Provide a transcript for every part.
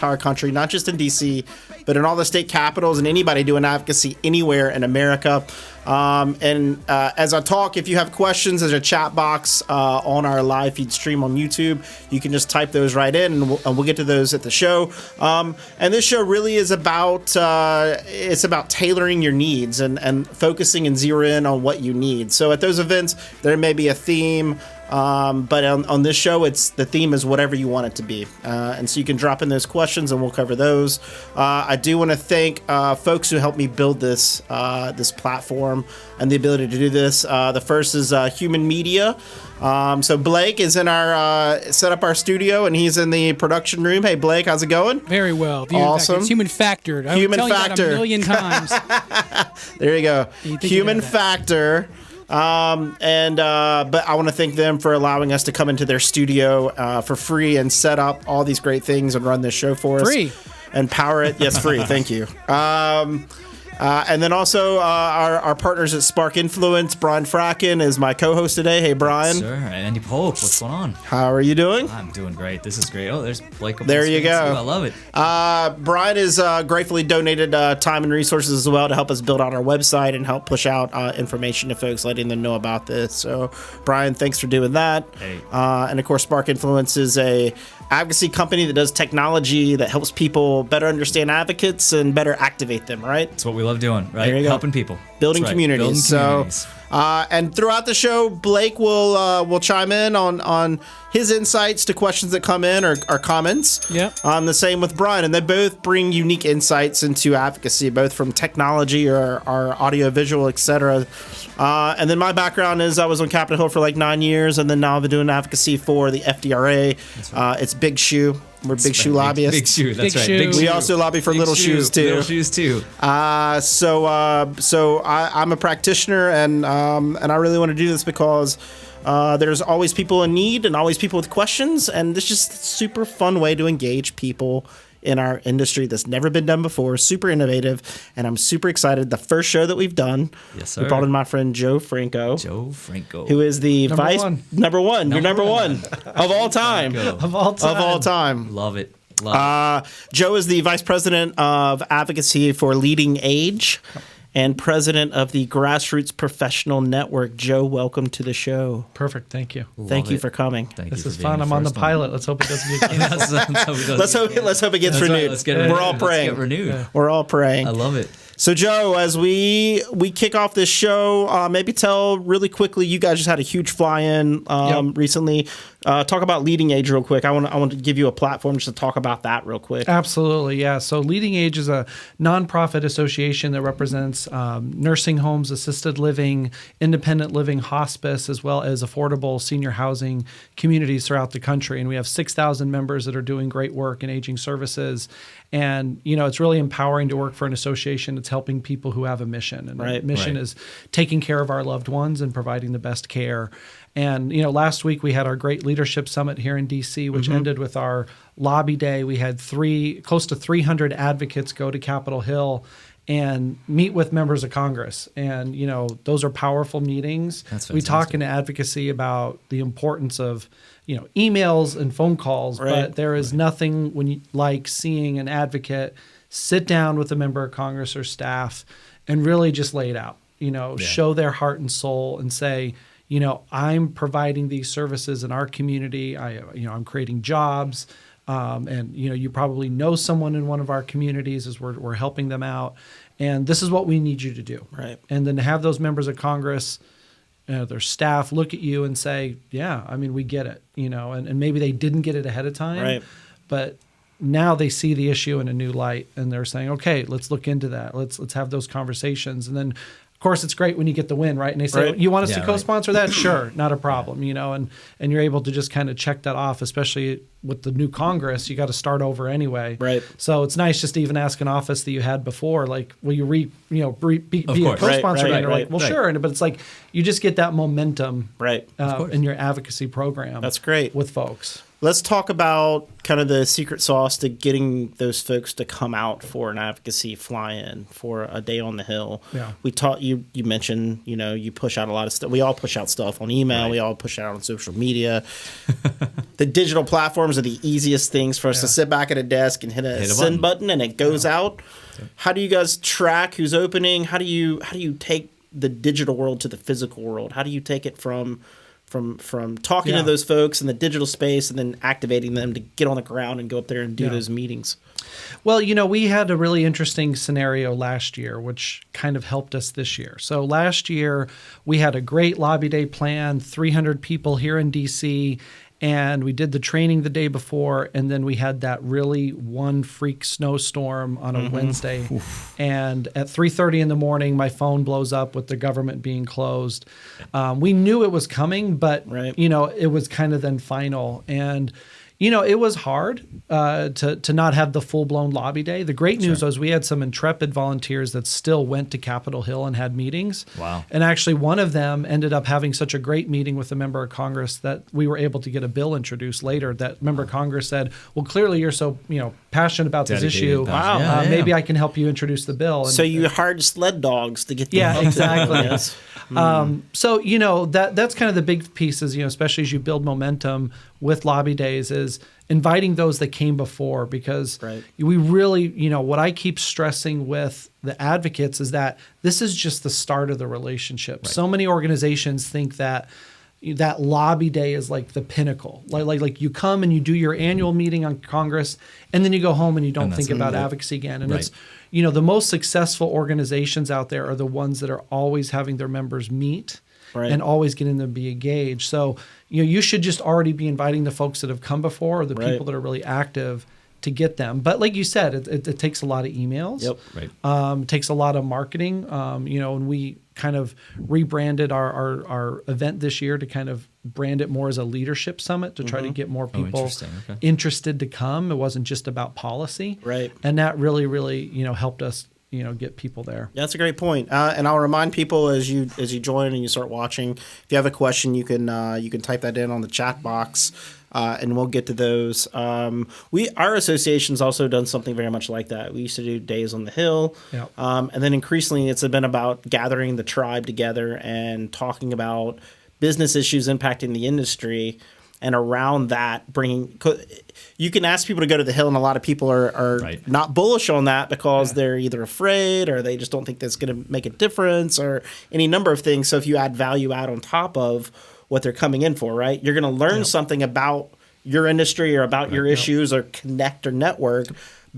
entire country, not just in DC, but in all the state capitals and anybody doing advocacy anywhere in America. As I talk, if you have questions, there's a chat box on our live feed stream on YouTube. You can just type those right in, and we'll get to those at the show. And this show really is about tailoring your needs and focusing and zero in on what you need. So at those events, there may be a theme. But on this show, the theme is whatever you want it to be. And so you can drop in those questions and we'll cover those. I do want to thank folks who helped me build this platform and the ability to do this. The first is Human Media. So Blake is in our set up our studio and he's in the production room. Hey Blake, how's it going? Very well. Awesome. It's Human Factored. Human Factor. You that a million times. There you go. Human Factor. But I want to thank them for allowing us to come into their studio for free and set up all these great things and run this show for us. Free. And power it. Yes, free. Thank you. And then also our partners at Spark Influence. Brian Fracken is my co-host today. Hey, Brian. Sir, Andy Polk, what's going on? How are you doing? I'm doing great. This is great. Oh, there's Blake. There you go. I love it. Brian has gratefully donated time and resources as well to help us build out our website and help push out information to folks, letting them know about this. So, Brian, thanks for doing that. Hey. And of course, Spark Influence is a advocacy company that does technology that helps people better understand advocates and better activate them, right? That's what we love doing, right? There you go. Helping people. Building That's right. communities. Building communities. So, and throughout the show, Blake will chime in on his insights to questions that come in or comments. Yep. The same with Brian, and they both bring unique insights into advocacy, both from technology or audio, visual, etc. And then my background is I was on Capitol Hill for like 9 years, and then now I've been doing advocacy for the FDRA. Right. It's Big Shoe. We're big shoe lobbyists. Big shoe, that's Big right. shoe. Big shoe. We also lobby for little shoes too. Little shoes too. So I'm a practitioner, and I really want to do this because there's always people in need and always people with questions, and it's just a super fun way to engage people in our industry that's never been done before. Super innovative, and I'm super excited. The first show that we've done, yes, sir. We brought in my friend Joe Franco. Joe Franco, who is the number one. You're number one of all time. Franco. Of all time. Love it. Joe is the vice president of advocacy for Leading Age and president of the Grassroots Professional Network. Joe, welcome to the show. Perfect. Thank you. Thank you for coming. This is fun. I'm on the pilot. Let's hope it doesn't get canceled. Let's hope it gets renewed. Let's get renewed. We're all praying. Let's get renewed. Yeah. We're all praying. I love it. So, Joe, as we kick off this show, maybe tell really quickly, you guys just had a huge fly-in recently. Talk about Leading Age real quick. I want to give you a platform just to talk about that real quick. Absolutely, yeah. So Leading Age is a nonprofit association that represents nursing homes, assisted living, independent living, hospice, as well as affordable senior housing communities throughout the country. And we have 6,000 members that are doing great work in aging services. And, it's really empowering to work for an association that's helping people who have a mission. And the mission is taking care of our loved ones and providing the best care. And, last week we had our great leadership summit here in D.C., which ended with our lobby day. We had close to 300 advocates go to Capitol Hill and meet with members of Congress. And, those are powerful meetings. We talk in advocacy about the importance of, emails and phone calls, but there is nothing like seeing an advocate sit down with a member of Congress or staff and really just lay it out, show their heart and soul and say, I'm providing these services in our community. I'm creating jobs. And you probably know someone in one of our communities as we're helping them out. And this is what we need you to do. Right. And then to have those members of Congress, their staff look at you and say, yeah, we get it, and maybe they didn't get it ahead of time. Right. But now they see the issue in a new light and they're saying, okay, let's look into that. Let's have those conversations. And then, of course, it's great when you get the win, right? And they say, you want us to co-sponsor that? Sure, not a problem, and you're able to just kind of check that off, especially with the new Congress. You got to start over anyway. Right. So it's nice just to even ask an office that you had before, like, will you be a co-sponsor? And they're like, well, sure. But it's like you just get that momentum in your advocacy program. That's great. With folks. Let's talk about kind of the secret sauce to getting those folks to come out for an advocacy fly-in for a day on the Hill. Yeah. We taught you mentioned, you push out a lot of stuff. We all push out stuff on email. Right. We all push it out on social media. The digital platforms are the easiest things for us to sit back at a desk and hit a send button and it goes out. How do you guys track who's opening? How do you take the digital world to the physical world? How do you take it from talking to those folks in the digital space and then activating them to get on the ground and go up there and do those meetings? Well, we had a really interesting scenario last year, which kind of helped us this year. So last year, we had a great lobby day plan, 300 people here in DC, and we did the training the day before, and then we had that really one freak snowstorm on a Wednesday. And at 3:30 in the morning, my phone blows up with the government being closed. We knew it was coming, but it was kind of then final. And it was hard to not have the full-blown lobby day. The great news was we had some intrepid volunteers that still went to Capitol Hill and had meetings. Wow. And actually one of them ended up having such a great meeting with a member of Congress that we were able to get a bill introduced later. That member of Congress said, well, clearly you're so passionate about this issue. Wow. Yeah. Maybe I can help you introduce the bill. And, so you hired sled dogs to get them yeah, up exactly. to yes. So that's kind of the big pieces, especially as you build momentum with lobby days, is inviting those that came before, because we really, what I keep stressing with the advocates is that this is just the start of the relationship. Right. So many organizations think that lobby day is like the pinnacle. Like you come and you do your annual meeting on Congress, and then you go home and you don't think about advocacy again. And it's, the most successful organizations out there are the ones that are always having their members meet and always getting them to be engaged. So, you should just already be inviting the folks that have come before, or the people that are really active, to get them. But like you said, it takes a lot of emails. Yep. Right. It takes a lot of marketing. And we kind of rebranded our event this year to kind of brand it more as a leadership summit to try to get more people interested to come. It wasn't just about policy. Right. And that really, really, helped us, get people there. Yeah, that's a great point. And I'll remind people as you join and you start watching, if you have a question, you can type that in on the chat box. And we'll get to those. Our association's also done something very much like that. We used to do days on the Hill, and then increasingly it's been about gathering the tribe together and talking about business issues impacting the industry. And around that, you can ask people to go to the Hill, and a lot of people are not bullish on that because they're either afraid or they just don't think that's going to make a difference, or any number of things. So if you add value add on top of what they're coming in for, right? You're going to learn something about your industry or about your issues or connect or network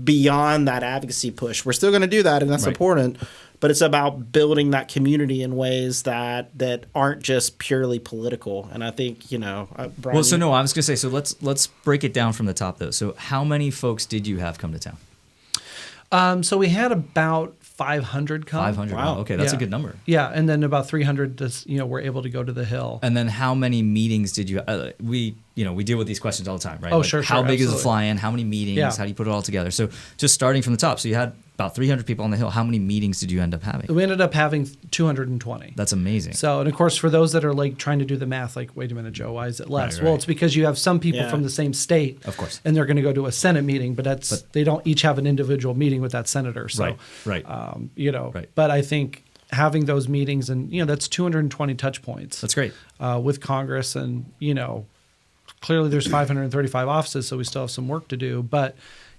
beyond that advocacy push. We're still going to do that, and that's important, but it's about building that community in ways that aren't just purely political. And I think, Brian, I was going to say, so let's break it down from the top though. So how many folks did you have come to town? So we had about 500 come. 500. Wow. Okay, that's a good number. Yeah, and then about 300 were able to go to the Hill. And then how many meetings did you we deal with these questions all the time, right? Oh, sure. How big absolutely. is the fly-in? How many meetings? Yeah. How do you put it all together? So just starting from the top. So you had about 300 people on the Hill. How many meetings did you end up having? We ended up having 220. That's amazing. So, and of course, for those that are like trying to do the math, like, wait a minute, Joe, why is it less? Right. Well, it's because you have some people from the same state, of course, and they're going to go to a Senate meeting, but they don't each have an individual meeting with that senator. So, But I think having those meetings, and that's 220 touch points. That's great with Congress, and clearly there's 535 offices, so we still have some work to do, but.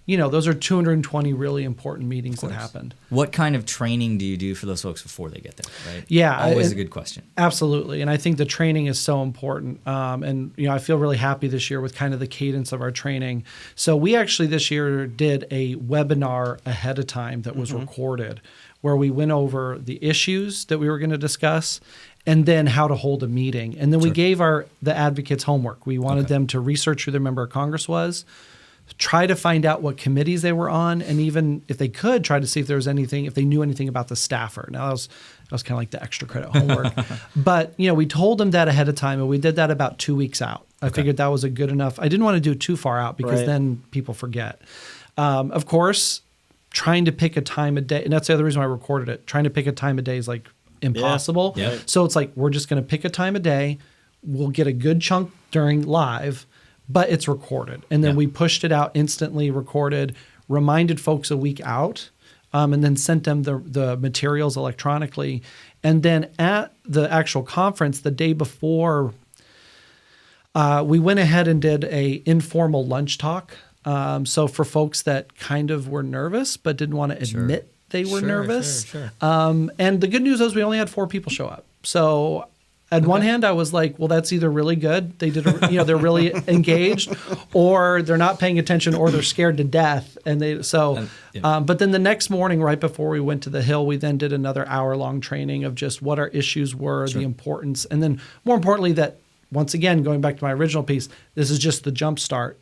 Those are 220 really important meetings that happened. What kind of training do you do for those folks before they get there, right? Yeah. Always a good question. Absolutely. And I think the training is so important. And I feel really happy this year with kind of the cadence of our training. So we actually this year did a webinar ahead of time that was recorded, where we went over the issues that we were going to discuss, and then how to hold a meeting. And then we gave the advocates homework. We wanted them to research who their member of Congress was, try to find out what committees they were on, and even if they could, try to see if there was anything, if they knew anything about the staffer. Now that was kind of like the extra credit homework. But we told them that ahead of time, and we did that about 2 weeks out. I figured that was a good enough. I didn't want to do it too far out because then people forget. Of course, trying to pick a time of day, and that's the other reason why I recorded it. Trying to pick a time of day is like impossible. So it's like we're just going to pick a time of day. We'll get a good chunk during live. but it's recorded. And then Yeah. we pushed it out instantly, recorded, reminded folks a week out, and then sent them the materials electronically. And then at the actual conference, the day before, we went ahead and did a informal lunch talk. So for folks that kind of were nervous but didn't want to admit they were nervous. Sure. And the good news is we only had 4 people show up. So on one hand, I was like, well, that's either really good. They did, they're really engaged, or they're not paying attention, or they're scared to death. And but then the next morning, right before we went to the Hill, we then did another hour-long training of just what our issues were, the importance, and then more importantly, that once again, going back to my original piece, this is just the jump start.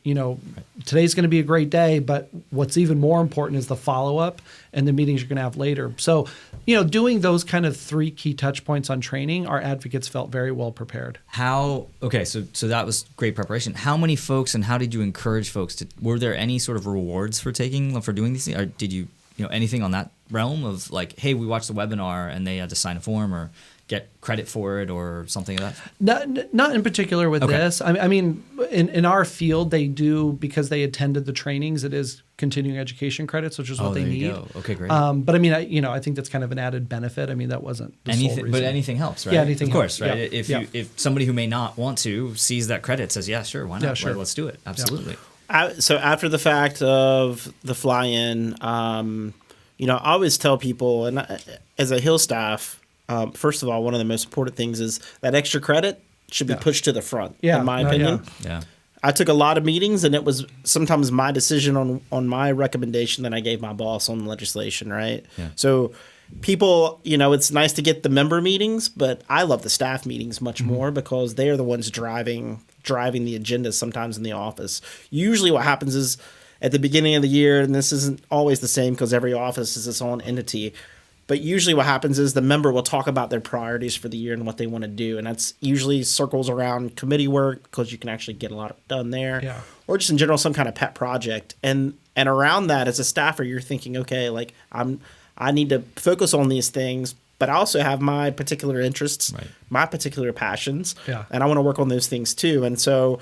Today's going to be a great day, but what's even more important is the follow-up and the meetings you're going to have later. So, doing those kind of 3 key touch points on training, our advocates felt very well prepared. So that was great preparation. How many folks, and how did you encourage folks were there any sort of rewards for doing these things? Or did you, anything on that realm of like, hey, we watched the webinar and they had to sign a form or get credit for it or something like that? Not in particular with this. I mean, in our field, they do, because they attended the trainings, it is continuing education credits, which is what they need. Go. Okay, great. But I mean, I think that's kind of an added benefit. I mean, that wasn't the sole reason. But anything helps, right? Yeah, anything helps. Of course, right? Yeah. If somebody who may not want to sees that credit, says, yeah, sure, why not? Yeah, sure. Let's do it. Absolutely. So after the fact of the fly-in, I always tell people, and as a Hill staff, first of all, one of the most important things is that extra credit should be pushed to the front, in my opinion. Yeah. I took a lot of meetings, and it was sometimes my decision on my recommendation that I gave my boss on the legislation, right? Yeah. So people, it's nice to get the member meetings, but I love the staff meetings much more because they are the ones driving the agenda sometimes in the office. Usually what happens is at the beginning of the year, and this isn't always the same because every office is its own entity, but usually what happens is the member will talk about their priorities for the year and what they want to do. And that's usually circles around committee work because you can actually get a lot done there. Yeah. Or just in general, some kind of pet project. And around that, as a staffer, you're thinking, okay, like I need to focus on these things, but I also have my particular interests, my particular passions, and I want to work on those things too. And so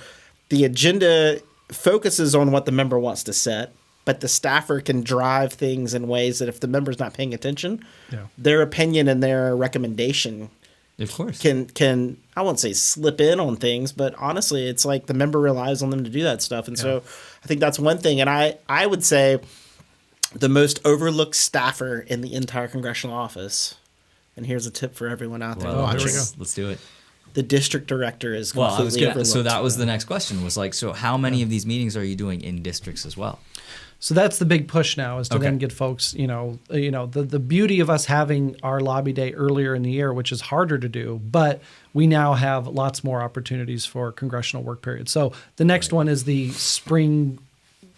the agenda focuses on what the member wants to set, but the staffer can drive things in ways that if the member's not paying attention, their opinion and their recommendation of course can I won't say slip in on things, but honestly, it's like the member relies on them to do that stuff. And so I think that's one thing. And I would say the most overlooked staffer in the entire congressional office, and here's a tip for everyone out there watching. Let's do it. The district director is completely overlooked. So that was the next question, was like, so how many of these meetings are you doing in districts as well? So that's the big push now, is to then get folks, the beauty of us having our lobby day earlier in the year, which is harder to do, but we now have lots more opportunities for congressional work periods. So the next one is the spring,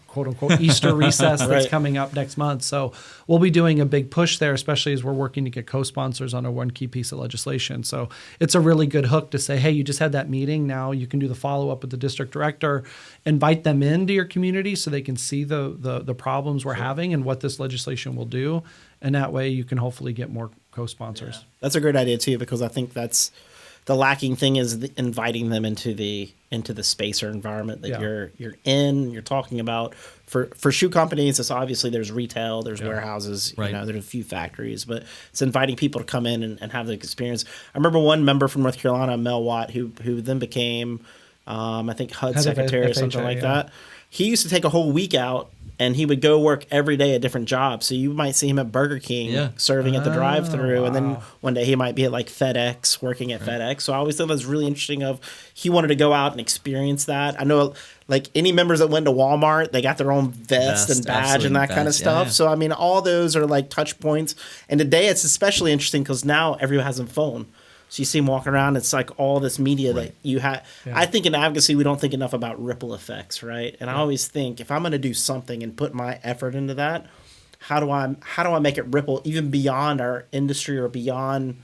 quote unquote, Easter recess that's coming up next month. So we'll be doing a big push there, especially as we're working to get co-sponsors on a one key piece of legislation. So it's a really good hook to say, hey, you just had that meeting. Now you can do the follow-up with the district director, invite them into your community so they can see the problems we're having and what this legislation will do. And that way you can hopefully get more co-sponsors. Yeah. That's a great idea too, because I think that's the lacking thing is inviting them into the space or environment that you're in. You're talking about for shoe companies. It's obviously there's retail, there's warehouses, there's a few factories, but it's inviting people to come in and have the experience. I remember one member from North Carolina, Mel Watt, who then became I think HUD secretary or something like that. He used to take a whole week out, and he would go work every day at different jobs. So you might see him at Burger King serving at the drive-thru, and then one day he might be at like FedEx working at FedEx. So I always thought that was really interesting. He wanted to go out and experience that. I know, like any members that went to Walmart, they got their own vest and badge and that kind of stuff. Yeah. So I mean, all those are like touch points. And today it's especially interesting because now everyone has a phone. So you see them walking around. It's like all this media that you have. Yeah. I think in advocacy, we don't think enough about ripple effects, right? And I always think if I'm going to do something and put my effort into that, how do I make it ripple even beyond our industry or beyond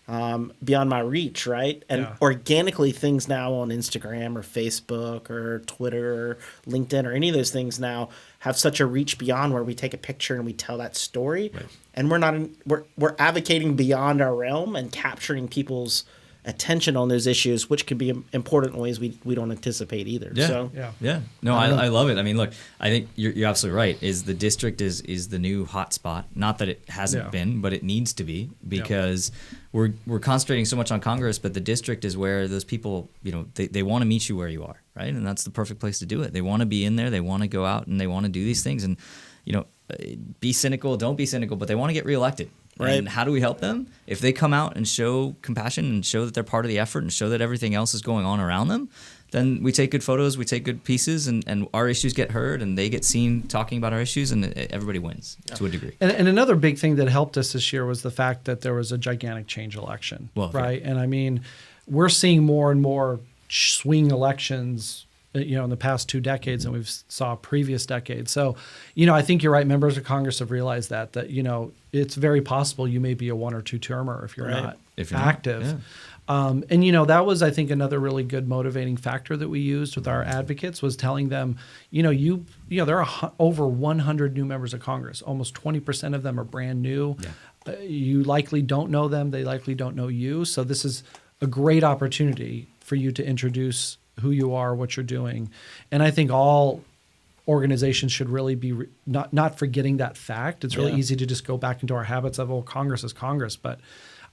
my reach, right? And organically, things now on Instagram or Facebook or Twitter or LinkedIn or any of those things now have such a reach beyond where we take a picture and we tell that story. Right. And we're advocating beyond our realm and capturing people's attention on those issues, which could be important in ways we don't anticipate either. Yeah. So Yeah. No, I love it. I mean, look, I think you're absolutely right. Is the district is the new hot spot. Not that it hasn't been, but it needs to be, because we're concentrating so much on Congress, but the district is where those people, they want to meet you where you are, right? And that's the perfect place to do it. They want to be in there. They want to go out and they want to do these things. And, be cynical, don't be cynical, but they want to get reelected. Right. And how do we help them? If they come out and show compassion and show that they're part of the effort and show that everything else is going on around them, then we take good photos, we take good pieces, and our issues get heard, and they get seen talking about our issues, and everybody wins to a degree. And another big thing that helped us this year was the fact that there was a gigantic change election, right? And I mean, we're seeing more and more swing elections in the past 2 decades than we've saw previous decades. So, I think you're right. Members of Congress have realized that it's very possible you may be a 1 or 2 termer if you're not active. And that was, I think, another really good motivating factor that we used with our advocates was telling them, there are over 100 new members of Congress. Almost 20% of them are brand new. Yeah. You likely don't know them. They likely don't know you. So this is a great opportunity for you to introduce who you are, what you're doing. And I think all organizations should really be not forgetting that fact. It's really easy to just go back into our habits of, Congress is Congress. But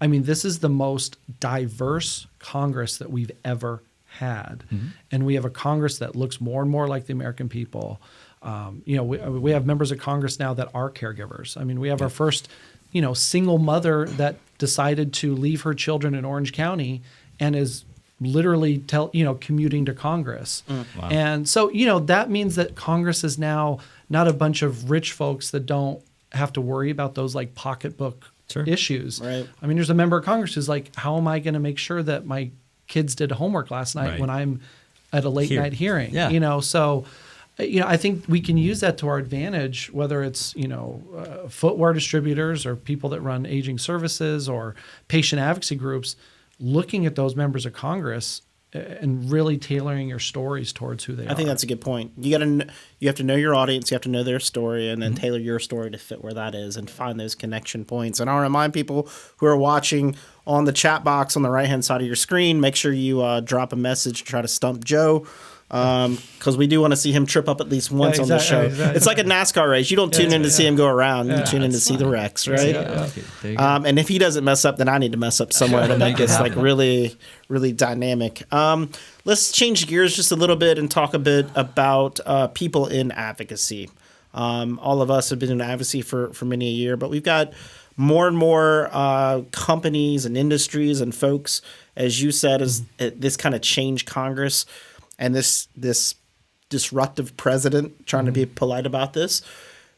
I mean, this is the most diverse Congress that we've ever had. Mm-hmm. And we have a Congress that looks more and more like the American people. We have members of Congress now that are caregivers. I mean, we have our first, single mother that decided to leave her children in Orange County and is literally commuting to Congress. Wow. And so, that means that Congress is now not a bunch of rich folks that don't have to worry about those like pocketbook issues. Right. I mean, there's a member of Congress who's like, how am I going to make sure that my kids did homework last night when I'm at a late night hearing? Yeah. So, I think we can use that to our advantage, whether it's, footwear distributors or people that run aging services or patient advocacy groups, looking at those members of Congress and really tailoring your stories towards who they are. I think that's a good point. You have to know your audience, you have to know their story, and then tailor your story to fit where that is and find those connection points. And I'll remind people who are watching on the chat box on the right-hand side of your screen, make sure you drop a message to try to stump Joe. Because we do want to see him trip up at least once on the show. Exactly. It's like a NASCAR race. You don't tune in to see him go around. You tune in to see the wrecks, right? And if he doesn't mess up, then I need to mess up somewhere to make this like really, really dynamic. Let's change gears just a little bit and talk a bit about people in advocacy. All of us have been in advocacy for many a year, but we've got more and more companies and industries and folks, as you said, as this kind of change Congress. And this disruptive president trying to be polite about this,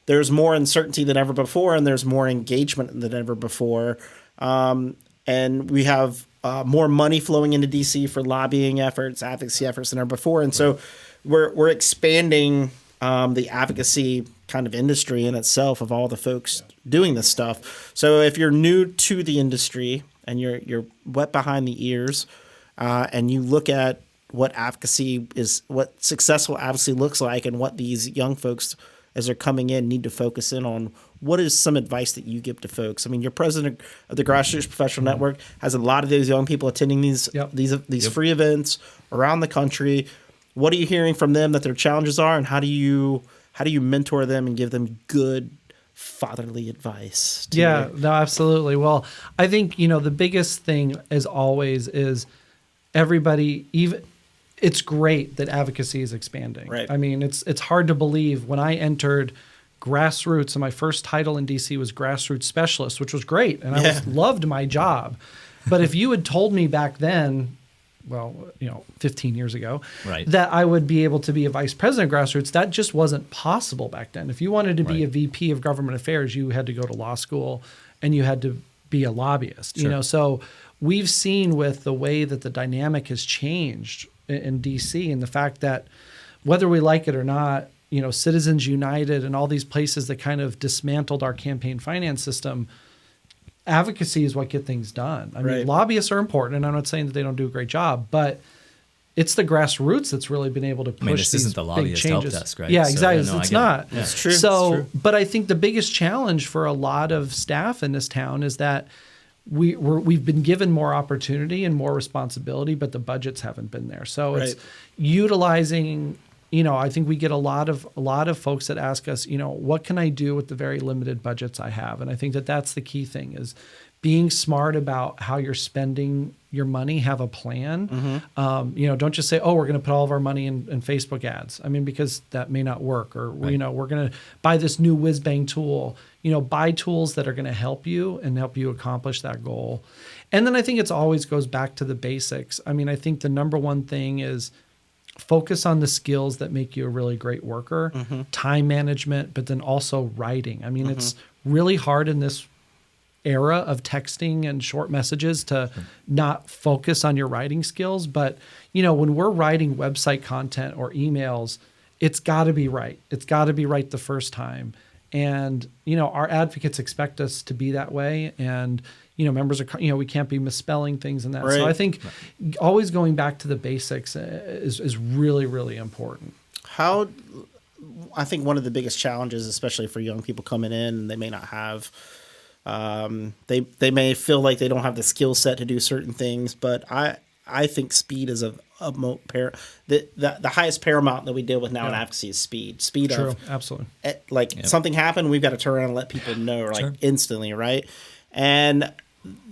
there's more uncertainty than ever before, and there's more engagement than ever before. And we have more money flowing into D.C. for lobbying efforts, advocacy efforts than ever before. And so we're expanding the advocacy kind of industry in itself of all the folks doing this stuff. So if you're new to the industry and you're wet behind the ears and you look at what advocacy is, what successful advocacy looks like, and what these young folks, as they're coming in, need to focus in on. What is some advice that you give to folks? I mean, you're president of the Grassroots Professional Network, has a lot of those young people attending these free events around the country. What are you hearing from them that their challenges are, and how do you mentor them and give them good fatherly advice? No, absolutely. Well, I think the biggest thing, as always, is everybody, it's great that advocacy is expanding. Right. I mean, it's hard to believe when I entered Grassroots, and my first title in DC was Grassroots Specialist, which was great, and I loved my job. But if you had told me back then, 15 years ago, that I would be able to be a vice president of Grassroots, that just wasn't possible back then. If you wanted to be a VP of government affairs, you had to go to law school and you had to be a lobbyist. So we've seen with the way that the dynamic has changed in DC, and the fact that whether we like it or not, Citizens United and all these places that kind of dismantled our campaign finance system, advocacy is what get things done. I mean, lobbyists are important, and I'm not saying that they don't do a great job, but it's the grassroots that's really been able to push these the big changes. Help desk, right? Yeah, exactly. It's not. It's true. So, but I think the biggest challenge for a lot of staff in this town is that we've been given more opportunity and more responsibility, but the budgets haven't been there. So Right. it's utilizing. I think we get a lot of folks that ask us, what can I do with the very limited budgets I have? And I think that that's the key thing is being smart about how you're spending your money, have a plan. Don't just say, oh, we're going to put all of our money in Facebook ads. I mean, because that may not work. Or, we're going to buy this new whiz bang tool. Buy tools that are going to help you and help you accomplish that goal. And then I think it's always goes back to the basics. I mean, I think the number one thing is focus on the skills that make you a really great worker, time management, but then also writing. I mean, it's really hard in this era of texting and short messages to not focus on your writing skills. But, when we're writing website content or emails, it's got to be right. It's got to be right the first time. And, our advocates expect us to be that way. And, members are, we can't be misspelling things and that. Right. So I think always going back to the basics is really, really important. I think one of the biggest challenges, especially for young people coming in, they may not have, they may feel like they don't have the skill set to do certain things, but I think speed is the highest paramount that we deal with now in advocacy is speed. True, absolutely. Something happened, we've got to turn around and let people know instantly, right? And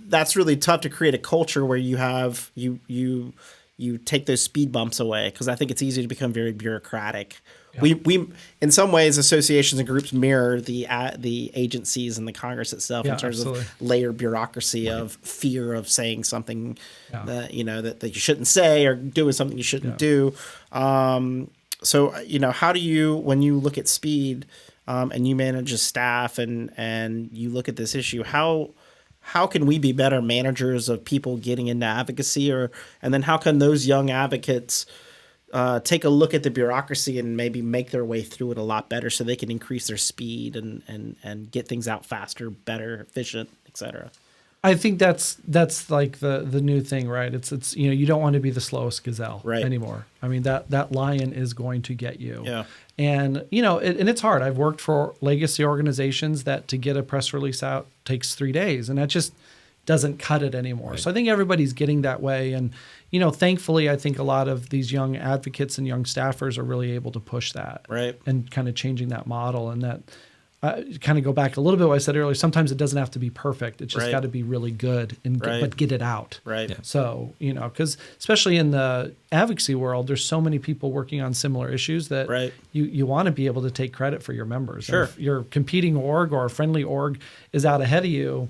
that's really tough to create a culture where you have you take those speed bumps away, because I think it's easy to become very bureaucratic. Yeah. We in some ways, associations and groups mirror the agencies and the Congress itself in terms of layered bureaucody of fear of saying something that that you shouldn't say, or doing something you shouldn't do. So how do you, when you look at speed and you manage a staff and you look at this issue, how can we be better managers of people getting into advocacy, and then how can those young advocates take a look at the bureaucracy and maybe make their way through it a lot better so they can increase their speed and get things out faster, better, efficient, et cetera? I think that's like the new thing, right? It's you don't want to be the slowest gazelle anymore. I mean, that lion is going to get you. Yeah. And and it's hard. I've worked for legacy organizations that to get a press release out takes 3 days, and that just doesn't cut it anymore. Right. So I think everybody's getting that way, and thankfully, I think a lot of these young advocates and young staffers are really able to push that, and kind of changing that model. And that kind of go back a little bit what I said earlier. Sometimes it doesn't have to be perfect. It's just got to be really good, but get it out. Right. Yeah. So because especially in the advocacy world, there's so many people working on similar issues that you want to be able to take credit for your members. Sure. And if your competing org or a friendly org is out ahead of you,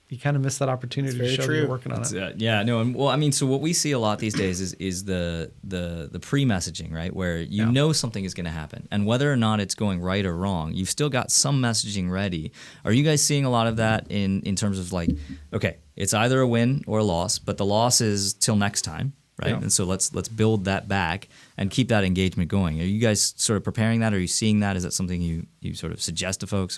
you kind of miss that opportunity to show that you're working on it. So what we see a lot these days is the pre-messaging, right? Where you know something is going to happen, and whether or not it's going right or wrong, you've still got some messaging ready. Are you guys seeing a lot of that in terms of like, okay, it's either a win or a loss, but the loss is till next time, right? Yeah. And so let's build that back and keep that engagement going. Are you guys sort of preparing that? Are you seeing that? Is that something you sort of suggest to folks?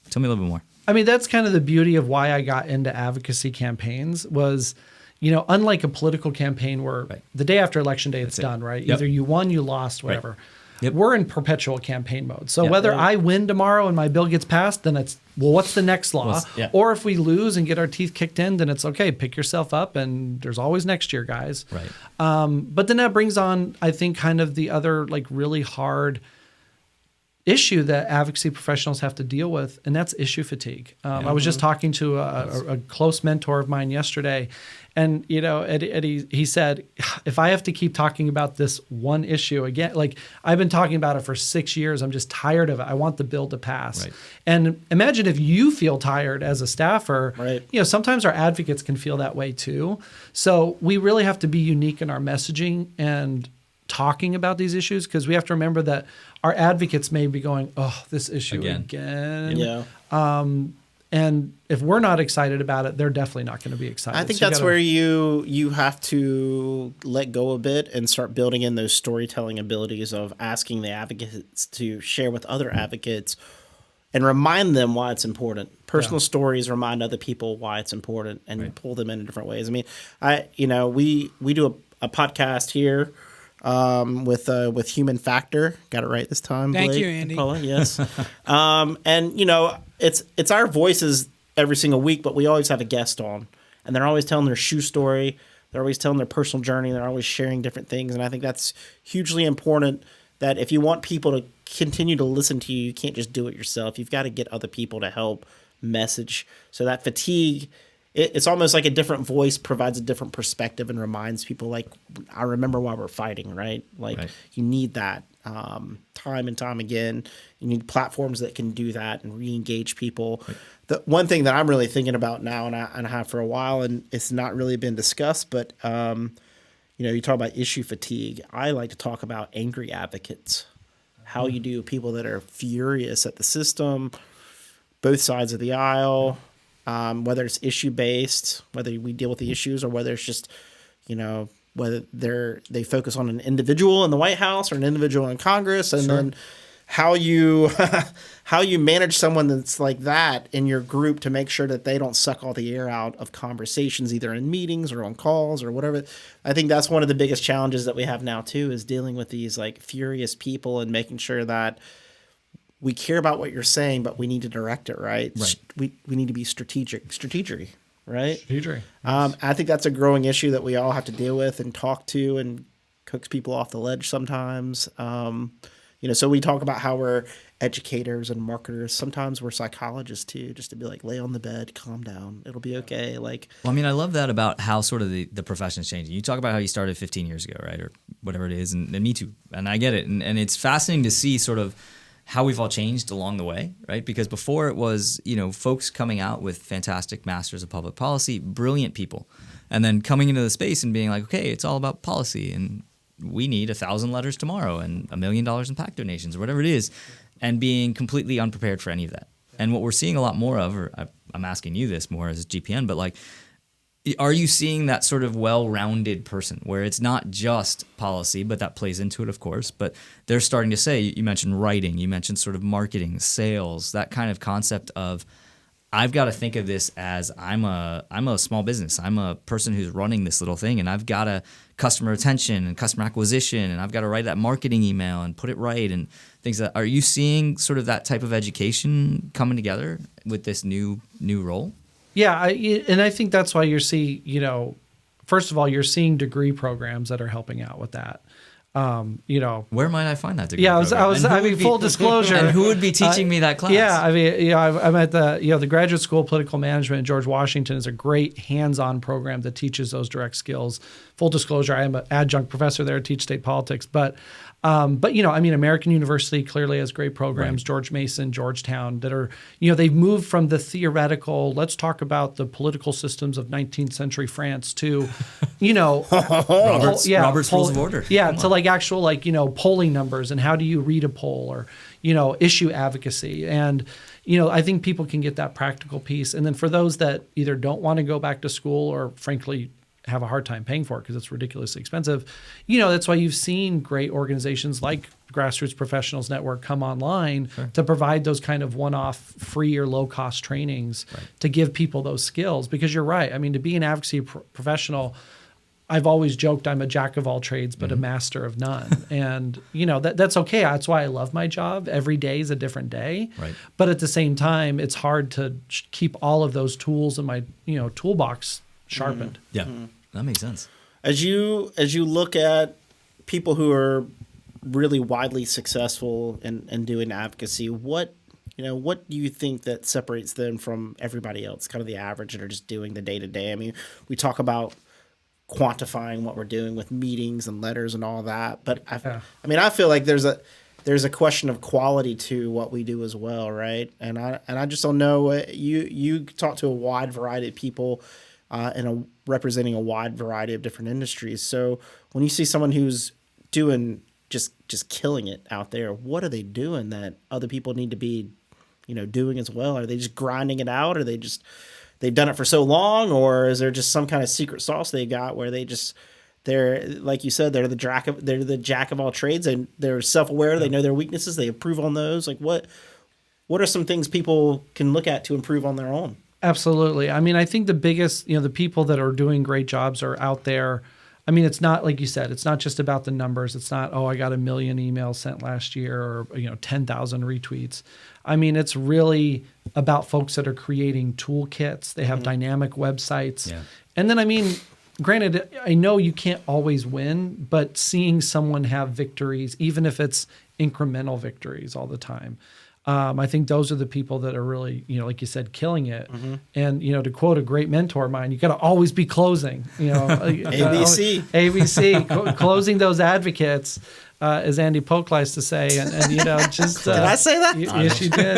Tell me a little bit more. I mean, that's kind of the beauty of why I got into advocacy campaigns was, unlike a political campaign where the day after election day, it's done, right? Yep. Either you won, you lost, whatever. Right. Yep. We're in perpetual campaign mode. So whether I win tomorrow and my bill gets passed, then it's, what's the next law? Or if we lose and get our teeth kicked in, then it's okay, pick yourself up, and there's always next year, guys. Right. But then that brings on, I think, kind of the other like really hard issue that advocacy professionals have to deal with, and that's issue fatigue. I was just talking to a close mentor of mine yesterday, and Eddie, he said, if I have to keep talking about this one issue again, like I've been talking about it for 6 years, I'm just tired of it. I want the bill to pass. Right. And imagine if you feel tired as a staffer. Right. Sometimes our advocates can feel that way too. So we really have to be unique in our messaging and talking about these issues, because we have to remember that our advocates may be going, oh, this issue again. Yeah. And if we're not excited about it, they're definitely not going to be excited. I think that's where you have to let go a bit and start building in those storytelling abilities of asking the advocates to share with other advocates and remind them why it's important. Personal stories remind other people why it's important, and pull them in different ways. I mean, we do a podcast here with Human Factor. Got it right this time. Thank you, Andy. Paula, yes. And it's our voices every single week, but we always have a guest on, and they're always telling their shoe story. They're always telling their personal journey. They're always sharing different things, and I think that's hugely important. That if you want people to continue to listen to you, you can't just do it yourself. You've got to get other people to help message. So that fatigue, it's almost like a different voice provides a different perspective and reminds people, like, I remember why we're fighting, right? Like, you need that time and time again. You need platforms that can do that and re-engage people. Right. The one thing that I'm really thinking about now, and I have for a while, and it's not really been discussed, but you talk about issue fatigue. I like to talk about angry advocates. How you do people that are furious at the system, both sides of the aisle, whether it's issue based, whether we deal with the issues, or whether it's just, whether they focus on an individual in the White House or an individual in Congress, and then how you manage someone that's like that in your group to make sure that they don't suck all the air out of conversations, either in meetings or on calls or whatever. I think that's one of the biggest challenges that we have now too, is dealing with these like furious people and making sure that we care about what you're saying, but we need to direct it right. We need to be strategic, right? Strategic. I think that's a growing issue that we all have to deal with and talk to, and cooks people off the ledge sometimes. So we talk about how we're educators and marketers. Sometimes we're psychologists too, just to be like, lay on the bed, calm down, it'll be okay. Like, well, I mean, I love that about how sort of the profession is changing. You talk about how you started 15 years ago, right, or whatever it is, and me too, and I get it, and it's fascinating to see sort of how we've all changed along the way, right? Because before it was, folks coming out with fantastic masters of public policy, brilliant people, and then coming into the space and being like, okay, it's all about policy, and we need 1,000 letters tomorrow and $1 million in PAC donations or whatever it is, and being completely unprepared for any of that. And what we're seeing a lot more of, or I'm asking you this more as GPN, but like, are you seeing that sort of well-rounded person where it's not just policy, but that plays into it, of course, but they're starting to say, you mentioned writing, you mentioned sort of marketing, sales, that kind of concept of, I've got to think of this as I'm a small business. I'm a person who's running this little thing, and I've got to customer retention and customer acquisition, and I've got to write that marketing email and put it right and things that. Are you seeing sort of that type of education coming together with this new role? Yeah, and I think that's why you're seeing, first of all, you're seeing degree programs that are helping out with that. Where might I find that degree? Yeah, full disclosure. And who would be teaching me that class? Yeah, I'm at the Graduate School of Political Management in George Washington is a great hands-on program that teaches those direct skills. Full disclosure, I am an adjunct professor there, teach state politics, but American University clearly has great programs, right. George Mason, Georgetown, that are, they've moved from the theoretical, let's talk about the political systems of 19th century France to, Robert's Rules of Order. Yeah, to like actual, polling numbers and how do you read a poll, or, issue advocacy. And, I think people can get that practical piece. And then for those that either don't want to go back to school or frankly have a hard time paying for it because it's ridiculously expensive, that's why you've seen great organizations like Grassroots Professionals Network come online to provide those kind of one-off free or low-cost trainings to give people those skills. Because you're right. I mean, to be an advocacy professional, I've always joked I'm a jack of all trades, but a master of none. And, that's okay. That's why I love my job. Every day is a different day. Right. But at the same time, it's hard to keep all of those tools in my, toolbox sharpened. Yeah, that makes sense. As you look at people who are really widely successful in doing advocacy, what do you think that separates them from everybody else, kind of the average that are just doing the day-to-day? I mean, we talk about quantifying what we're doing with meetings and letters and all that, but I feel like there's a question of quality to what we do as well, right? And I just don't know. You talk to a wide variety of people representing a wide variety of different industries. So when you see someone who's doing just killing it out there, what are they doing that other people need to be, doing as well? Are they just grinding it out? Or they've done it for so long, or is there just some kind of secret sauce they got where they're like you said, they're the jack of all trades, and they're self-aware, they know their weaknesses, they improve on those. Like what are some things people can look at to improve on their own? Absolutely. I mean, I think the biggest, the people that are doing great jobs are out there I mean, it's not like you said, it's not just about the numbers. It's not, oh, I got 1 million emails sent last year or 10,000 retweets. I mean, it's really about folks that are creating toolkits. They have dynamic websites. Yeah. And then, I mean, granted, I know you can't always win, but seeing someone have victories, even if it's incremental victories all the time, I think those are the people that are really, like you said, killing it. And, to quote a great mentor of mine, you got to always be closing, ABC, closing those advocates, as Andy Polk likes to say. And just. Did I say that? Yes, you did.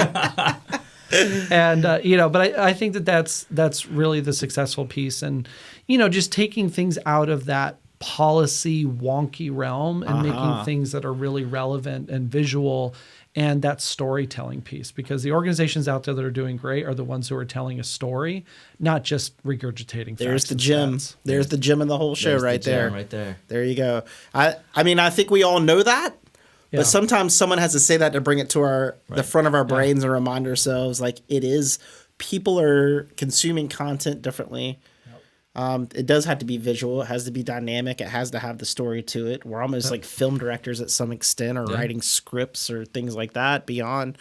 And, but I think that's really the successful piece. And, just taking things out of that policy wonky realm and making things that are really relevant and visual, and that storytelling piece, because the organizations out there that are doing great are the ones who are telling a story, not just regurgitating. There's facts the and gym. stats. There's the gym in the whole show right there. Right there. There you go. I mean, I think we all know that, Yeah. but sometimes someone has to say that to bring it to the front of our brains and remind ourselves, like, people are consuming content differently. It does have to be visual. It has to be dynamic. It has to have the story to it. We're almost like film directors at some extent, or writing scripts or things like that beyond.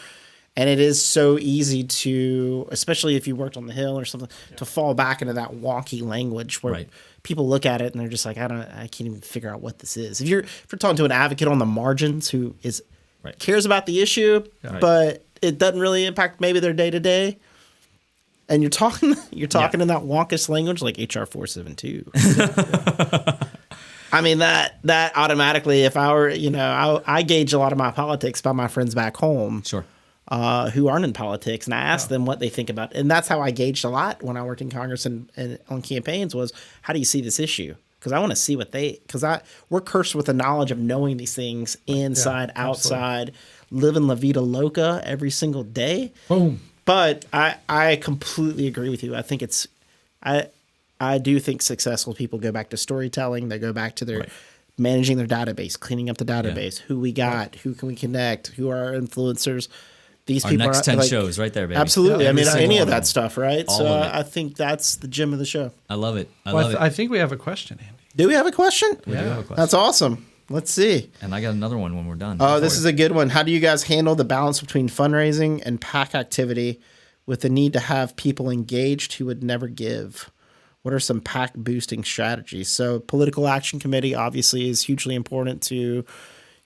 And it is so easy to, especially if you worked on the Hill or something, to fall back into that wonky language where people look at it and they're just like, I can't even figure out what this is. If you're talking to an advocate on the margins who cares about the issue, but it doesn't really impact maybe their day to day, and you're talking in that wonkish language like HR 472. I mean, that automatically, if I were, I gauge a lot of my politics by my friends back home. Sure. Who aren't in politics, and I asked them what they think about it. And that's how I gauged a lot when I worked in Congress and on campaigns was, how do you see this issue? Because I want to see we're cursed with the knowledge of knowing these things inside, outside, living La Vida Loca every single day. Boom. But I completely agree with you. I think I do think successful people go back to storytelling. They go back to their managing their database, cleaning up the database, who we got, who can we connect, who are our influencers. These Our people next are 10 shows right there, baby. Absolutely. Yeah, I mean, any of them. that stuff, right? All So of it. I think that's the gem of the show. I love it. I think we have a question, Andy. Do we have a question? We do have a question. That's awesome. Let's see. And I got another one when we're done. Oh, this is a good one. How do you guys handle the balance between fundraising and PAC activity with the need to have people engaged who would never give? What are some PAC boosting strategies? So political action committee obviously is hugely important to,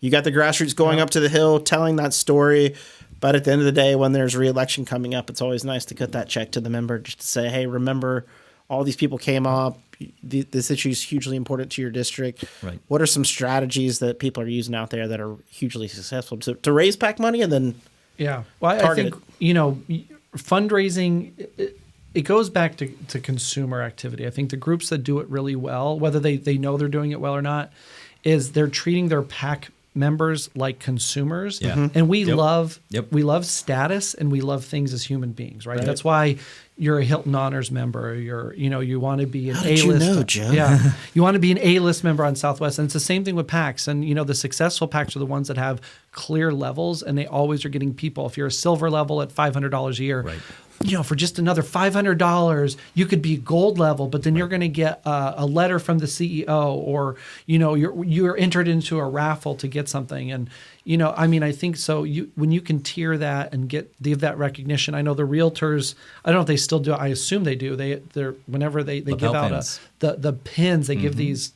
you got the grassroots going up to the Hill, telling that story. But at the end of the day, when there's re-election coming up, it's always nice to cut that check to the member just to say, hey, remember all these people came up. This issue is hugely important to your district. Right. What are some strategies that people are using out there that are hugely successful to raise PAC money and then Well, I think, fundraising, it goes back to consumer activity. I think the groups that do it really well, whether they know they're doing it well or not, is they're treating their PAC members like consumers. Yeah. And we love we love status and we love things as human beings, right? That's why you're a Hilton Honors member. You want to be an A-list. How did you know, Joe? Yeah. You want to be an A-list member on Southwest. And it's the same thing with PACs. And, the successful PACs are the ones that have clear levels and they always are getting people. If you're a silver level at $500 a year, for just another $500, you could be gold level, but then you're going to get a letter from the CEO, or you're entered into a raffle to get something. And I think so. When you can tier that and give that recognition, I know the realtors. I don't know if they still do. I assume they do. They're whenever they give out the pins, they give these.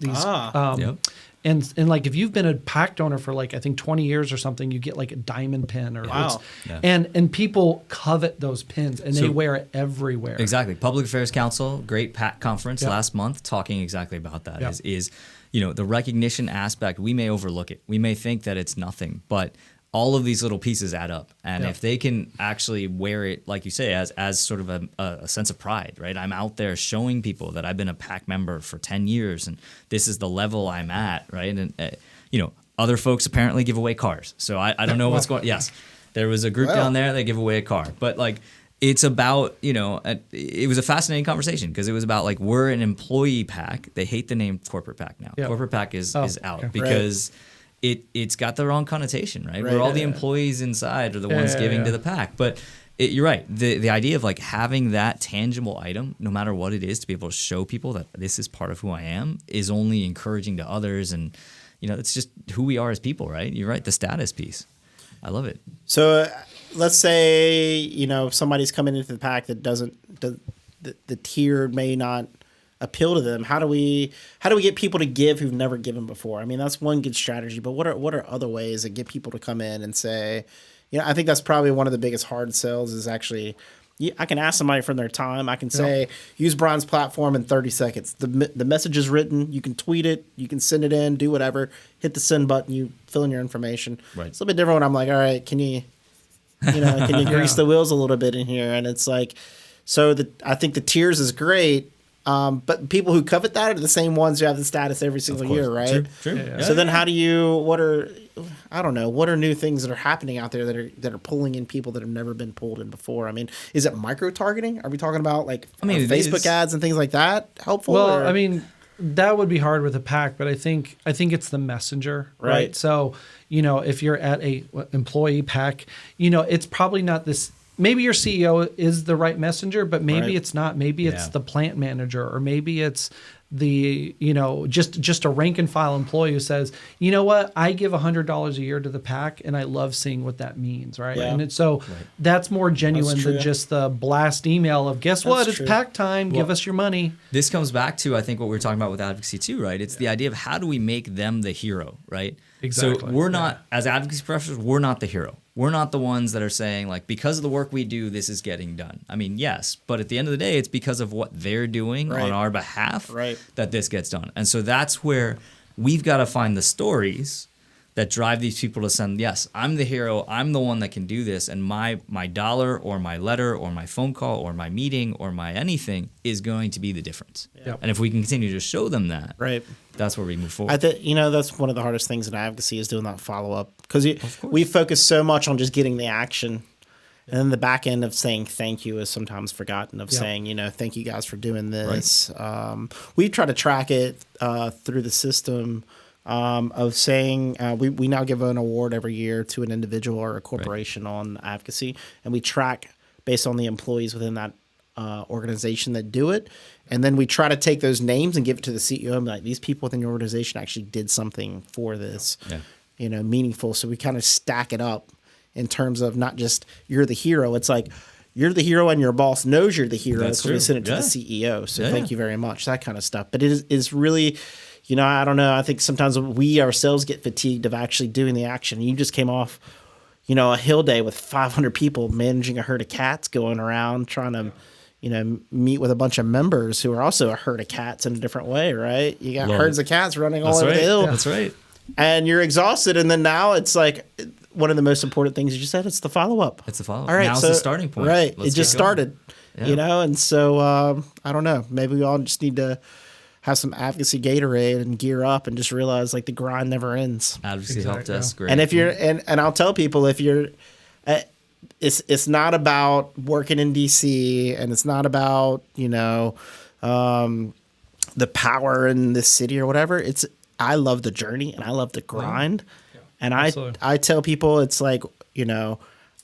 And like if you've been a PAC donor for I think 20 years or something, you get like a diamond pin or and people covet those pins and they wear it everywhere. Exactly. Public Affairs Council, great PAC conference last month, talking exactly about that. Is the recognition aspect. We may overlook it. We may think that it's nothing, but all of these little pieces add up. And if they can actually wear it, like you say, as sort of a sense of pride, right? I'm out there showing people that I've been a PAC member for 10 years and this is the level I'm at, right? And, other folks apparently give away cars. So I don't know what's going on. Yes, there was a group down there, they give away a car. But it's about, it was a fascinating conversation because it was about we're an employee PAC. They hate the name corporate PAC now. Yep. Corporate PAC is out because it's got the wrong connotation, right? Where all the employees inside are the ones giving to the PAC. But You're right. The idea of like having that tangible item, no matter what it is, to be able to show people that this is part of who I am, is only encouraging to others. And, it's just who we are as people, right? You're right. The status piece. I love it. So let's say, somebody's coming into the pack that the tier may not appeal to them. How do we get people to give who've never given before? I mean, that's one good strategy, but what are other ways that get people to come in and say, I think that's probably one of the biggest hard sells is actually, I can ask somebody for their time. I can say, use Brian's platform in 30 seconds. The message is written. You can tweet it. You can send it in, do whatever, hit the send button, you fill in your information. Right. It's a little bit different when I'm like, all right, can you grease the wheels a little bit in here? And it's like, I think the tiers is great. But people who covet that are the same ones who have the status every single year, right? True. Yeah. So then how do you, what are new things that are happening out there that are pulling in people that have never been pulled in before? I mean, is it micro targeting? Are we talking about Facebook ads and things like that helpful? Well, I mean, that would be hard with a pack, but I think it's the messenger, right? So, if you're at a employee pack, it's probably not this. Maybe your CEO is the right messenger, but maybe it's not. Maybe it's the plant manager, or maybe it's the, just a rank and file employee who says, you know what, I give $100 a year to the pack and I love seeing what that means, right? Yeah. And that's more genuine than just the blast email of, guess what, it's pack time, give us your money. This comes back to, I think, what we were talking about with advocacy too, right? It's the idea of how do we make them the hero, right? Exactly. So we're not, as advocacy professionals, we're not the hero. We're not the ones that are saying, like, because of the work we do, this is getting done. I mean, yes, but at the end of the day, it's because of what they're doing on our behalf that this gets done. And so that's where we've got to find the stories that drive these people to send, yes, I'm the hero, I'm the one that can do this, and my dollar or my letter or my phone call or my meeting or my anything is going to be the difference. Yep. And if we can continue to show them that, right, that's where we move forward. I think that's one of the hardest things in advocacy is doing that follow up, because we focus so much on just getting the action, and then the back end of saying thank you is sometimes forgotten. Of saying, thank you guys for doing this. Right. We try to track it through the system. Of saying we now give an award every year to an individual or a corporation on advocacy, and we track based on the employees within that organization that do it, and then we try to take those names and give it to the CEO and be like, these people within your organization actually did something for this, meaningful. So we kind of stack it up in terms of not just you're the hero. It's like you're the hero and your boss knows you're the hero because we sent it to the CEO. So thank you very much, that kind of stuff. But it is really. I don't know. I think sometimes we ourselves get fatigued of actually doing the action. You just came off, a hill day with 500 people managing a herd of cats going around trying to, meet with a bunch of members who are also a herd of cats in a different way, right? You got herds of cats running all over the hill. That's right. And you're exhausted. And then now it's like one of the most important things you just said, it's the follow-up. It's the follow-up. All right, now's the starting point. Right. Let's it just started, and so I don't know. Maybe we all just need to have some advocacy Gatorade and gear up and just realize like the grind never ends. Advocacy help desk, great. And if you're and I'll tell people if you're, it's not about working in DC and it's not about the power in this city or whatever. I love the journey and I love the grind, and I tell people it's like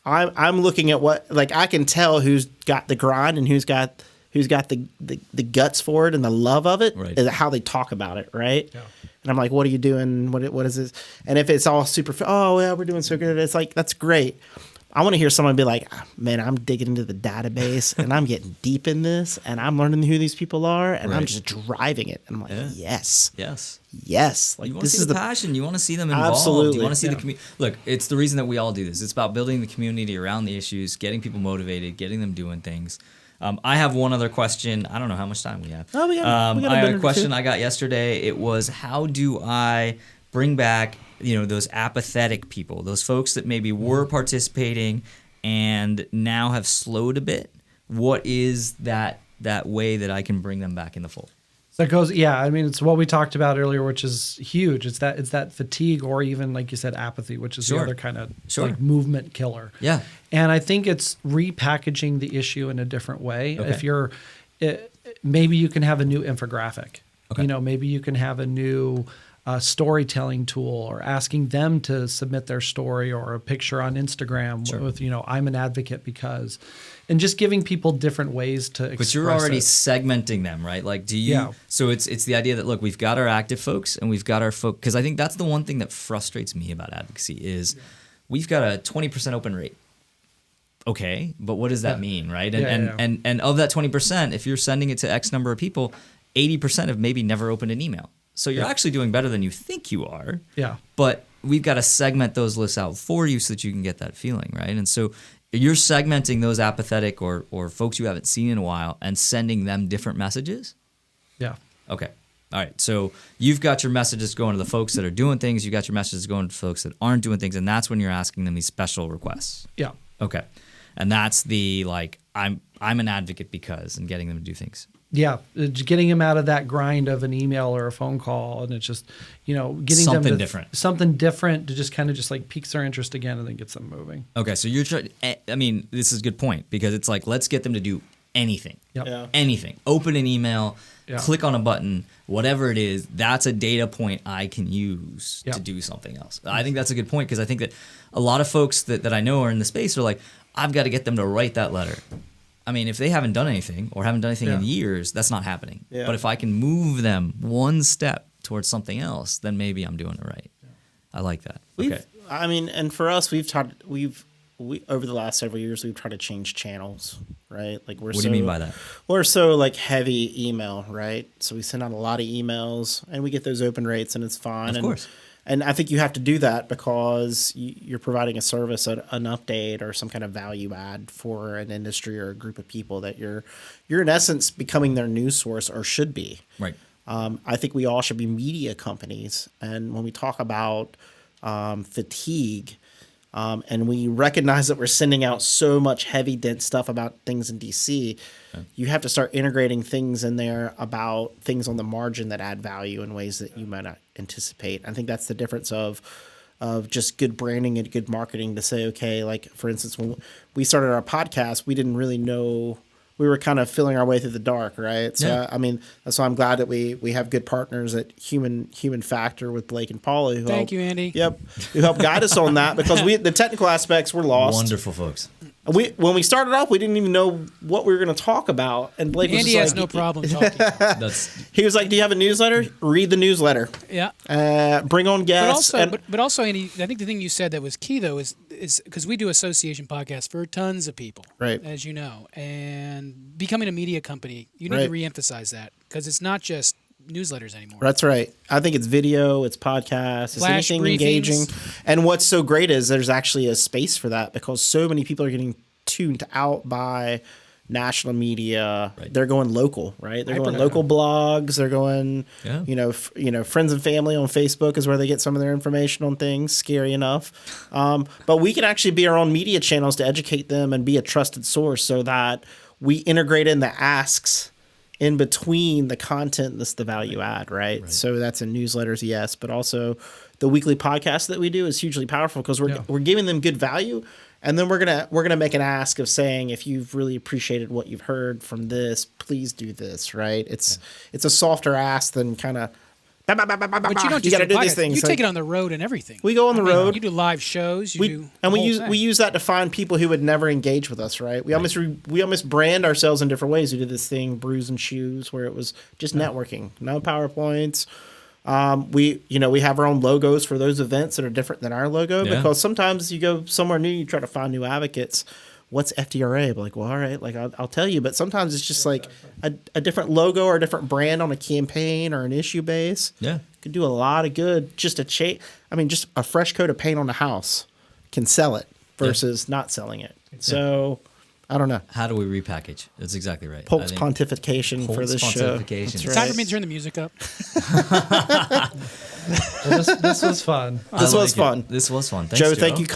I'm looking at what I can tell who's got the grind and who's got the guts for it and the love of it, is how they talk about it, right? Yeah. And I'm like, what are you doing? What is this? And if it's all super, we're doing so good. It's like, that's great. I want to hear someone be like, man, I'm digging into the database and I'm getting deep in this and I'm learning who these people are and I'm just driving it. And I'm like, yes. Like, you want to see the passion. You want to see them involved. Absolutely. You want to see the community. Look, it's the reason that we all do this. It's about building the community around the issues, getting people motivated, getting them doing things. I have one other question. I don't know how much time we have. Oh, we got I had a question I got yesterday. It was, how do I bring back, those apathetic people, those folks that maybe were participating and now have slowed a bit? What is that way that I can bring them back in the fold? That goes, it's what we talked about earlier, which is huge. It's that fatigue, or even like you said, apathy, which is the other kind of like movement killer. Yeah. And I think it's repackaging the issue in a different way. Okay. If maybe you can have a new infographic. Okay. Maybe you can have a new storytelling tool, or asking them to submit their story or a picture on Instagram with, I'm an advocate because, and just giving people different ways to express But you're already it. segmenting them, right? Like, do you? Yeah. So it's the idea that, look, we've got our active folks and we've got our folk, because I think that's the one thing that frustrates me about advocacy is we've got a 20% open rate. Okay, but what does that mean, right? And of that 20%, if you're sending it to X number of people, 80% have maybe never opened an email. So you're actually doing better than you think you are. Yeah. But we've got to segment those lists out for you so that you can get that feeling, right? And so you're segmenting those apathetic or folks you haven't seen in a while and sending them different messages? Yeah. Okay. All right. So you've got your messages going to the folks that are doing things. You got your messages going to folks that aren't doing things. And that's when you're asking them these special requests. Yeah. Okay. And that's the, like, I'm an advocate because, and getting them to do things. Yeah, getting them out of that grind of an email or a phone call, and it's just, getting Something them to different. something different to just kind of just like piques their interest again, and then gets them moving. Okay, so you're trying. I mean, this is a good point because it's like, let's get them to do anything. Yep. Yeah. Anything. Open an email, Yeah. click on a button, whatever it is. That's a data point I can use Yeah. to do something else. I think that's a good point because I think that a lot of folks that I know are in the space are like, I've got to get them to write that letter. I mean, if they haven't done anything or haven't done anything in years, that's not happening. Yeah. But if I can move them one step towards something else, then maybe I'm doing it right. I like that. Okay. I mean, and for us, we over the last several years, we've tried to change channels, right? Like What do you mean by that? We're so like heavy email, right? So we send out a lot of emails and we get those open rates and it's fine. Of course. And I think you have to do that because you're providing a service, an update, or some kind of value add for an industry or a group of people that you're in essence becoming their news source or should be. Right. I think we all should be media companies. And when we talk about fatigue, and we recognize that we're sending out so much heavy, dense stuff about things in DC, you have to start integrating things in there about things on the margin that add value in ways that you might not anticipate. I think that's the difference of just good branding and good marketing to say, okay, like for instance, when we started our podcast, we didn't really know. We were kind of feeling our way through the dark, right? So I mean, that's why I'm glad that we have good partners at Human Factor with Blake and Paula. Who Thank you, Andy. Yep, who helped guide us on that because the technical aspects were lost. Wonderful folks. When we started off, we didn't even know what we were going to talk about, and Blake was Andy just has like, no problem talking. He was like, "Do you have a newsletter? Read the newsletter. Yeah. Bring on guests." But also, Andy, I think the thing you said that was key though is because we do association podcasts for tons of people, Right. As you know, and becoming a media company, you need Right. to reemphasize that because it's not just newsletters anymore. That's right. I think it's video, it's podcasts, it's Flash anything briefings. engaging. And what's so great is there's actually a space for that because so many people are getting tuned out by national media. Right. They're going local, right? They're going Hyper local blogs. They're going, Yeah. friends and family on Facebook is where they get some of their information on things. Scary enough. But we can actually be our own media channels to educate them and be a trusted source so that we integrate in the asks in between the content that's the value add, right? So that's in newsletters, yes, but also the weekly podcast that we do is hugely powerful because we're giving them good value, and then we're gonna make an ask of saying if you've really appreciated what you've heard from this, please do this, right? It's a softer ask than kind of. But you don't just got to do podcasts. these things. You take it on the road and everything. We go on the road. You do live shows. You do the we whole use thing. we use that to find people who would never engage with us, right? We almost brand ourselves in different ways. We did this thing, Brews and Shoes, where it was just networking, no PowerPoints. We have our own logos for those events that are different than our logo because sometimes you go somewhere new, you try to find new advocates. What's FDRA? I'm like, well, all right, like I'll tell you, but sometimes it's just like a different logo or a different brand on a campaign or an issue base. Yeah. Could do a lot of good. Just a fresh coat of paint on the house can sell it versus not selling it. So I don't know. How do we repackage? That's exactly right. Polk's pontification for this show. pontification. That's It's time for right. me to turn the music up. Well, this was fun. This was fun. This was fun. Thanks, Joe, thank you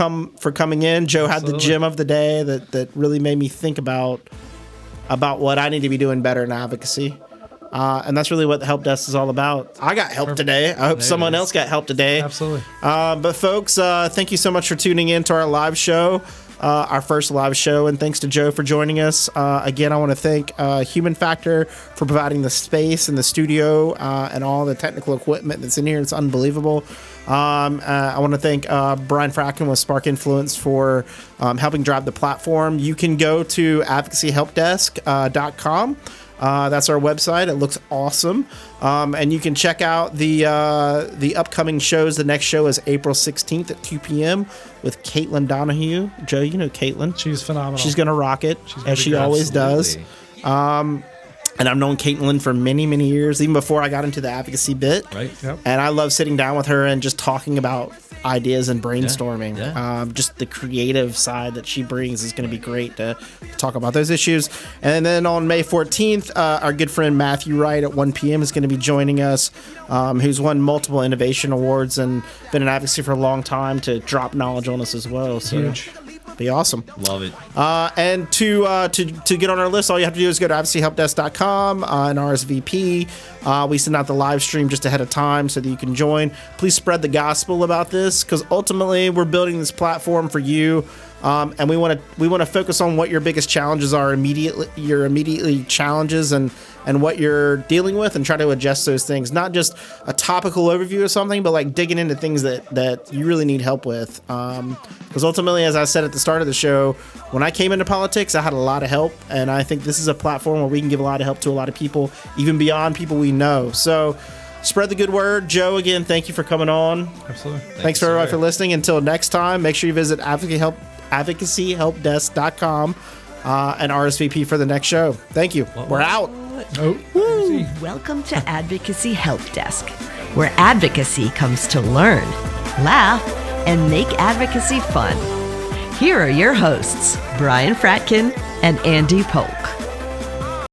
for coming in. Joe had the Absolutely. gem of the day that really made me think about what I need to be doing better in advocacy. And that's really what the help desk is all about. I got help today. I hope someone else got help today. Absolutely. But folks, thank you so much for tuning in to our live show. our first live show. And thanks to Joe for joining us. Again, I want to thank Human Factor for providing the space and the studio and all the technical equipment that's in here. It's unbelievable. I want to thank Brian Fracken with Spark Influence for helping drive the platform. You can go to advocacyhelpdesk.com. That's our website. It looks awesome. And you can check out the upcoming shows. The next show is April 16th at 2 p.m. with Caitlin Donahue. Joe, you know Caitlin. She's phenomenal. She's going to rock it, as she always does. And I've known Caitlin for many, many years, even before I got into the advocacy bit. Right. Yep. And I love sitting down with her and just talking about ideas and brainstorming. Yeah. Just the creative side that she brings is going to be great to talk about those issues. And then on May 14th, our good friend Matthew Wright at 1 p.m. is going to be joining us, who's won multiple innovation awards and been in advocacy for a long time, to drop knowledge on us as well. So Huge. be awesome. Love it. And to get on our list, all you have to do is go to advocacyhelpdesk.com and RSVP. We send out the live stream just ahead of time so that you can join. Please spread the gospel about this, because ultimately we're building this platform for you. And we want to focus on what your biggest challenges are immediately challenges and what you're dealing with, and try to adjust those things. Not just a topical overview of something, but like digging into things that you really need help with. Because ultimately, as I said at the start of the show, when I came into politics, I had a lot of help, and I think this is a platform where we can give a lot of help to a lot of people, even beyond people we know. So spread the good word. Joe, again, thank you for coming on. Absolutely. Thanks for everybody for listening. Until next time, make sure you visit advocacyhelpdesk.com and RSVP for the next show. Thank you. We're out. Oh, Welcome to Advocacy Help Desk, where advocacy comes to learn, laugh, and make advocacy fun. Here are your hosts, Brian Fratkin and Andy Pope.